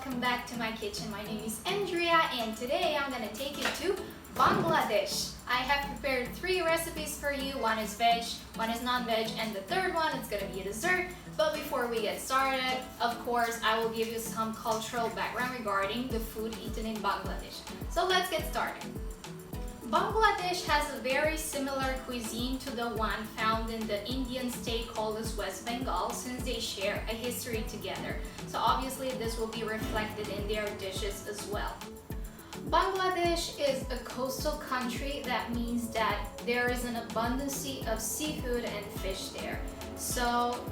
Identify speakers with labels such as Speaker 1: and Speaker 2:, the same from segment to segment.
Speaker 1: welcome back to my kitchen. My name is Andrea and today I'm gonna take you to Bangladesh. I have prepared 3 recipes for you. One is veg, one is non-veg, and the third one is gonna be a dessert. But before we get started, of course, I will give you some cultural background regarding the food eaten in Bangladesh. So let's get started. Bangladesh has a very similar cuisine to the one found in the Indian state called as West Bengal, since they share a history together. So obviously this will be reflected in their dishes as well. Bangladesh is a coastal country. That means that there is an abundance of seafood and fish there. So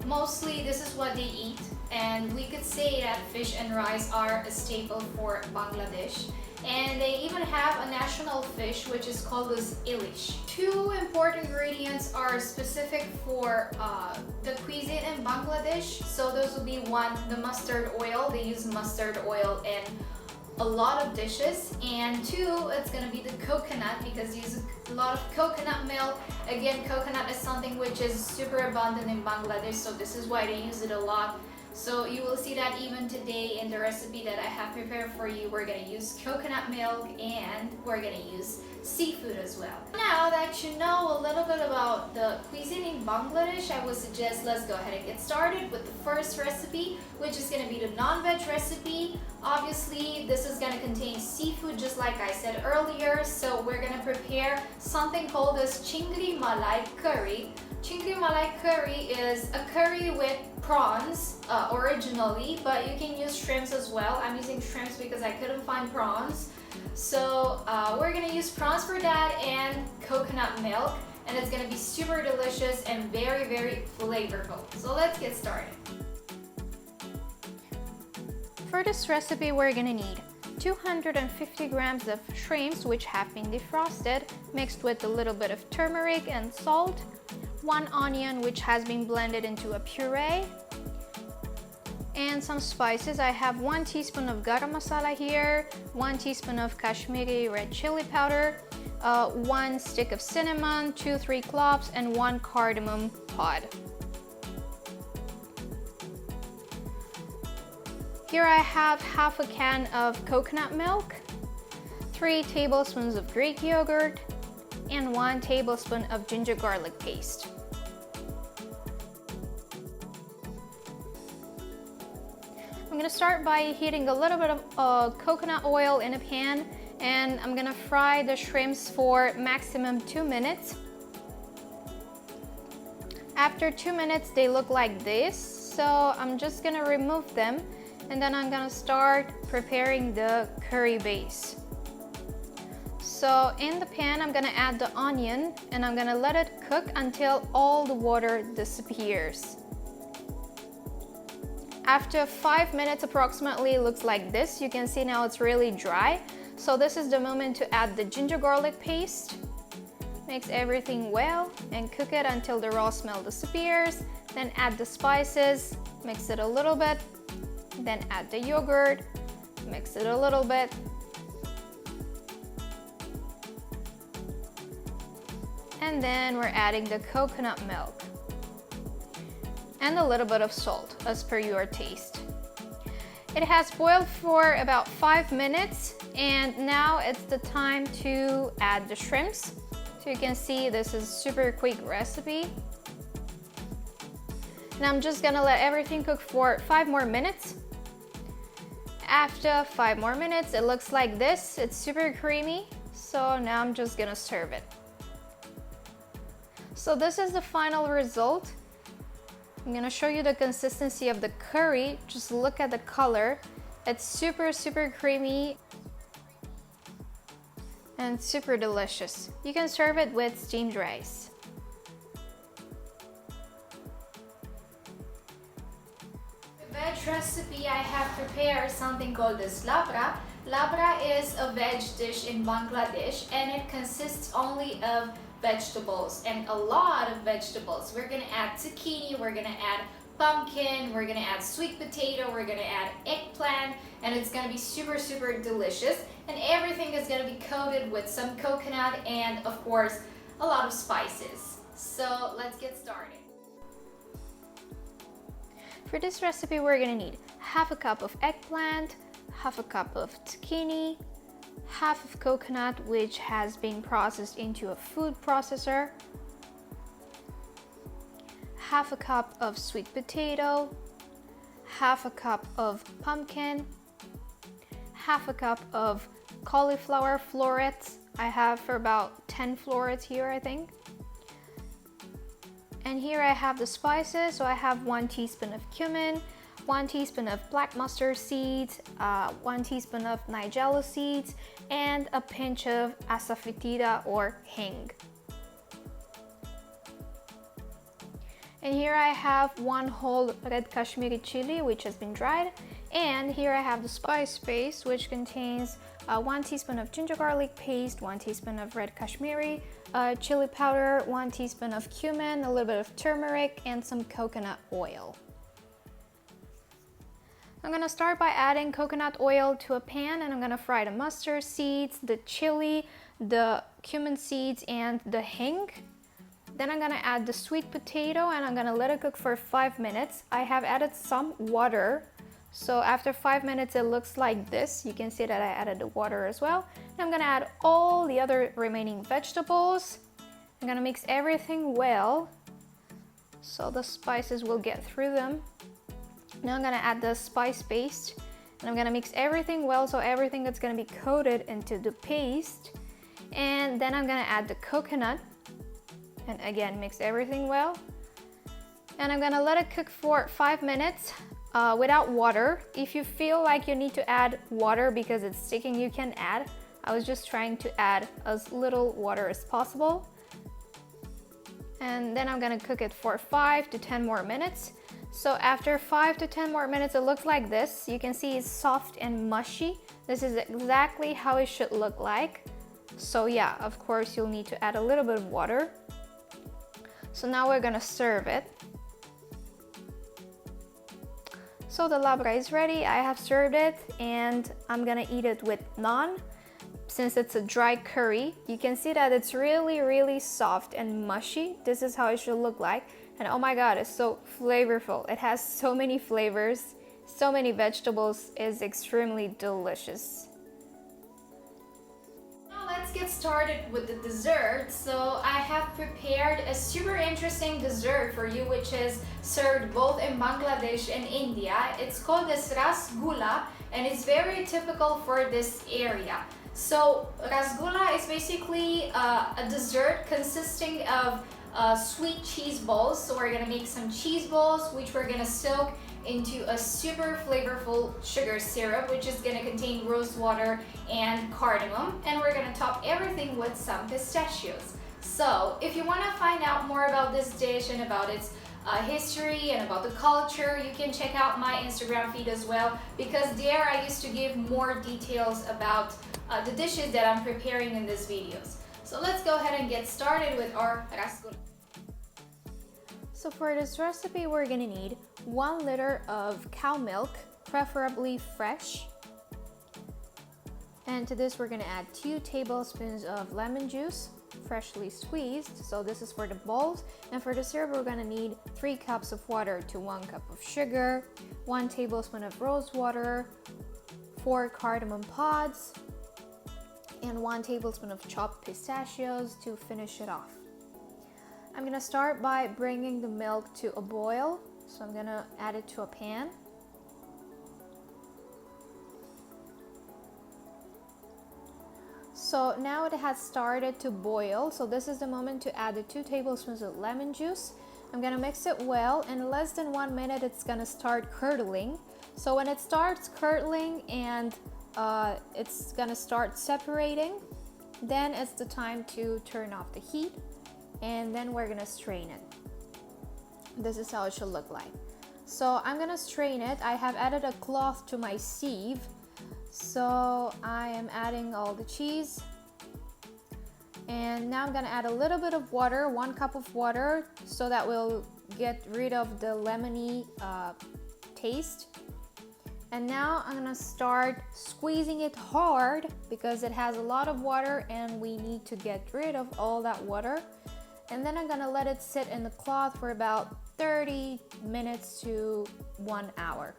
Speaker 1: mostly this is what they eat, and we could say that fish and rice are a staple for Bangladesh. And they even have a national fish which is called as ilish. 2 important ingredients are specific for the cuisine in Bangladesh. So those will be 1, the mustard oil. They use mustard oil in a lot of dishes, and 2, it's gonna be the coconut, because they use a lot of coconut milk. Again, coconut is something which is super abundant in Bangladesh, so this is why they use it a lot. So you will see that even today in the recipe that I have prepared for you, we're gonna use coconut milk and we're gonna use seafood as well. Now that you know a little bit about the cuisine in Bangladesh, I would suggest let's go ahead and get started with the first recipe, which is gonna be the non-veg recipe. Obviously, this is gonna contain seafood just like I said earlier. So we're gonna prepare something called as Chingri Malai curry. Chingri Malai curry is a curry with prawns originally, but you can use shrimps as well. I'm using shrimps because I couldn't find prawns. So we're gonna use prawns for that and coconut milk, and it's gonna be super delicious and very, very flavorful. So let's get started. For this recipe, we're gonna need 250 grams of shrimps which have been defrosted, mixed with a little bit of turmeric and salt, 1 onion which has been blended into a puree, and some spices. I have 1 teaspoon of garam masala here, 1 teaspoon of Kashmiri red chili powder, 1 stick of cinnamon, 2-3 cloves, and 1 cardamom pod. Here I have half a can of coconut milk, 3 tablespoons of Greek yogurt, and 1 tablespoon of ginger garlic paste. I'm gonna start by heating a little bit of coconut oil in a pan, and I'm gonna fry the shrimps for maximum 2 minutes. After 2 minutes, they look like this, so I'm just gonna remove them, and then I'm gonna start preparing the curry base. So in the pan, I'm gonna add the onion, and I'm gonna let it cook until all the water disappears. After 5 minutes approximately, it looks like this. You can see now it's really dry. So this is the moment to add the ginger garlic paste. Mix everything well and cook it until the raw smell disappears. Then add the spices, mix it a little bit. Then add the yogurt, mix it a little bit. And then we're adding the coconut milk and a little bit of salt as per your taste. It has boiled for about 5 minutes, and now it's the time to add the shrimps. So you can see this is super quick recipe. And I'm just gonna let everything cook for 5 more minutes. After 5 more minutes, it looks like this. It's super creamy. So now I'm just gonna serve it. So this is the final result. I'm gonna show you the consistency of the curry. Just look at the color. It's super, super creamy and super delicious. You can serve it with steamed rice. The veg recipe I have prepared something called as Labra. Labra is a veg dish in Bangladesh, and it consists only of vegetables, and a lot of vegetables. We're gonna add zucchini, we're gonna add pumpkin, we're gonna add sweet potato, we're gonna add eggplant, and it's gonna be super, super delicious. And everything is gonna be coated with some coconut and, of course, a lot of spices. So let's get started. For this recipe, we're gonna need half a cup of eggplant, half a cup of zucchini, half of coconut which has been processed into a food processor, half a cup of sweet potato, half a cup of pumpkin, half a cup of cauliflower florets. I have for about 10 florets here, I think. And here I have the spices. So I have 1 teaspoon of cumin, 1 teaspoon of black mustard seeds, 1 teaspoon of nigella seeds, and a pinch of asafoetida or hing. And here I have 1 whole red Kashmiri chili which has been dried. And here I have the spice paste which contains 1 teaspoon of ginger garlic paste, 1 teaspoon of red Kashmiri chili powder, 1 teaspoon of cumin, a little bit of turmeric, and some coconut oil. I'm gonna start by adding coconut oil to a pan, and I'm gonna fry the mustard seeds, the chili, the cumin seeds, and the hing. Then I'm gonna add the sweet potato and I'm gonna let it cook for 5 minutes. I have added some water. So after 5 minutes it looks like this. You can see that I added the water as well. And I'm gonna add all the other remaining vegetables. I'm gonna mix everything well so the spices will get through them. Now I'm gonna add the spice paste and I'm gonna mix everything well so everything is gonna be coated into the paste. And then I'm gonna add the coconut and again mix everything well. And I'm gonna let it cook for 5 minutes without water. If you feel like you need to add water because it's sticking, you can add. I was just trying to add as little water as possible. And then I'm gonna cook it for 5 to 10 more minutes. So after 5 to 10 more minutes, it looks like this. You can see it's soft and mushy. This is exactly how it should look like. So yeah, of course you'll need to add a little bit of water. So now we're gonna serve it. So the labra is ready. I have served it and I'm gonna eat it with naan. Since it's a dry curry, you can see that it's really soft and mushy. This is how it should look like. And oh my god, it's so flavorful. It has so many flavors, so many vegetables. It's extremely delicious. Let's get started with the dessert. So I have prepared a super interesting dessert for you which is served both in Bangladesh and India. It's called this Rasgulla and it's very typical for this area. So Rasgulla is basically a dessert consisting of sweet cheese balls. So we're gonna make some cheese balls which we're gonna soak into a super flavorful sugar syrup which is gonna contain rose water and cardamom, and we're gonna top everything with some pistachios. So if you want to find out more about this dish and about its history and about the culture, you can check out my Instagram feed as well, because there I used to give more details about the dishes that I'm preparing in these videos. So let's go ahead and get started with our rasgulla. So for this recipe, we're gonna need 1 liter of cow milk, preferably fresh. And to this, we're gonna add 2 tablespoons of lemon juice, freshly squeezed. So this is for the balls. And for the syrup, we're gonna need 3 cups of water to 1 cup of sugar, 1 tablespoon of rose water, 4 cardamom pods, and 1 tablespoon of chopped pistachios to finish it off. I'm gonna start by bringing the milk to a boil. So I'm gonna add it to a pan. So now it has started to boil. So this is the moment to add the 2 tablespoons of lemon juice. I'm gonna mix it well. In less than 1 minute, it's gonna start curdling. So when it starts curdling and it's gonna start separating, then it's the time to turn off the heat. And then we're gonna strain it. This is how it should look like. So I'm gonna strain it. I have added a cloth to my sieve. So I am adding all the cheese. And now I'm gonna add a little bit of water, 1 cup of water, so that we'll get rid of the lemony taste. And now I'm gonna start squeezing it hard because it has a lot of water and we need to get rid of all that water. And then I'm gonna let it sit in the cloth for about 30 minutes to 1 hour.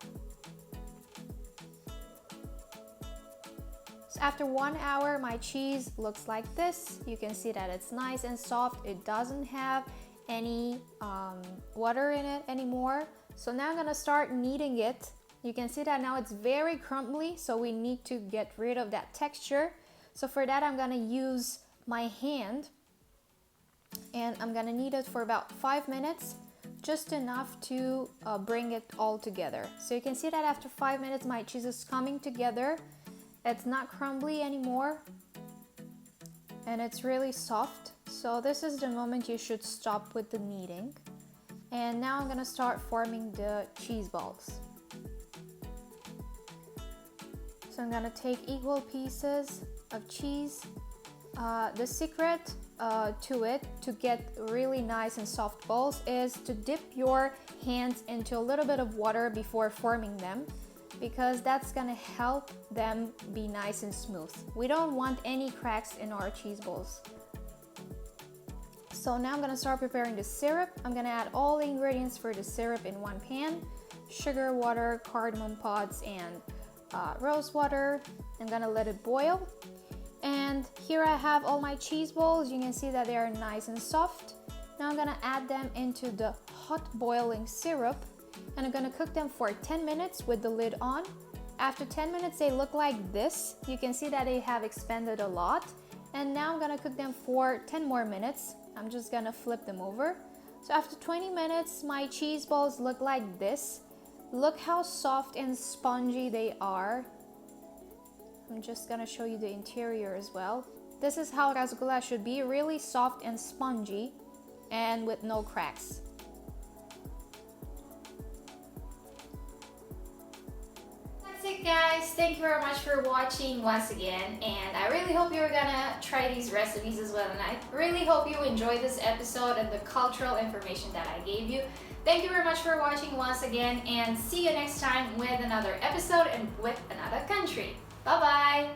Speaker 1: So after 1 hour, my cheese looks like this. You can see that it's nice and soft. It doesn't have any water in it anymore. So now I'm gonna start kneading it. You can see that now it's very crumbly, so we need to get rid of that texture. So for that, I'm gonna use my hand and I'm gonna knead it for about 5 minutes, just enough to bring it all together. So you can see that after 5 minutes, my cheese is coming together. It's not crumbly anymore and it's really soft. So this is the moment you should stop with the kneading. And now I'm gonna start forming the cheese balls. So I'm gonna take equal pieces of cheese. The secret to it, to get really nice and soft balls, is to dip your hands into a little bit of water before forming them, because that's gonna help them be nice and smooth. We don't want any cracks in our cheese balls. So now I'm gonna start preparing the syrup. I'm gonna add all the ingredients for the syrup in one pan: sugar, water, cardamom pods, and rose water. I'm gonna let it boil. And here I have all my cheese balls. You can see that they are nice and soft. Now I'm gonna add them into the hot boiling syrup, and I'm gonna cook them for 10 minutes with the lid on. After 10 minutes, they look like this. You can see that they have expanded a lot. And now I'm gonna cook them for 10 more minutes. I'm just gonna flip them over. So after 20 minutes, my cheese balls look like this. Look how soft and spongy they are. I'm just gonna show you the interior as well. This is how rasgulla should be, really soft and spongy and with no cracks. That's it, guys. Thank you very much for watching once again, and I really hope you're gonna try these recipes as well, and I really hope you enjoyed this episode and the cultural information that I gave you. Thank you very much for watching once again, and see you next time with another episode and with another country. Bye bye!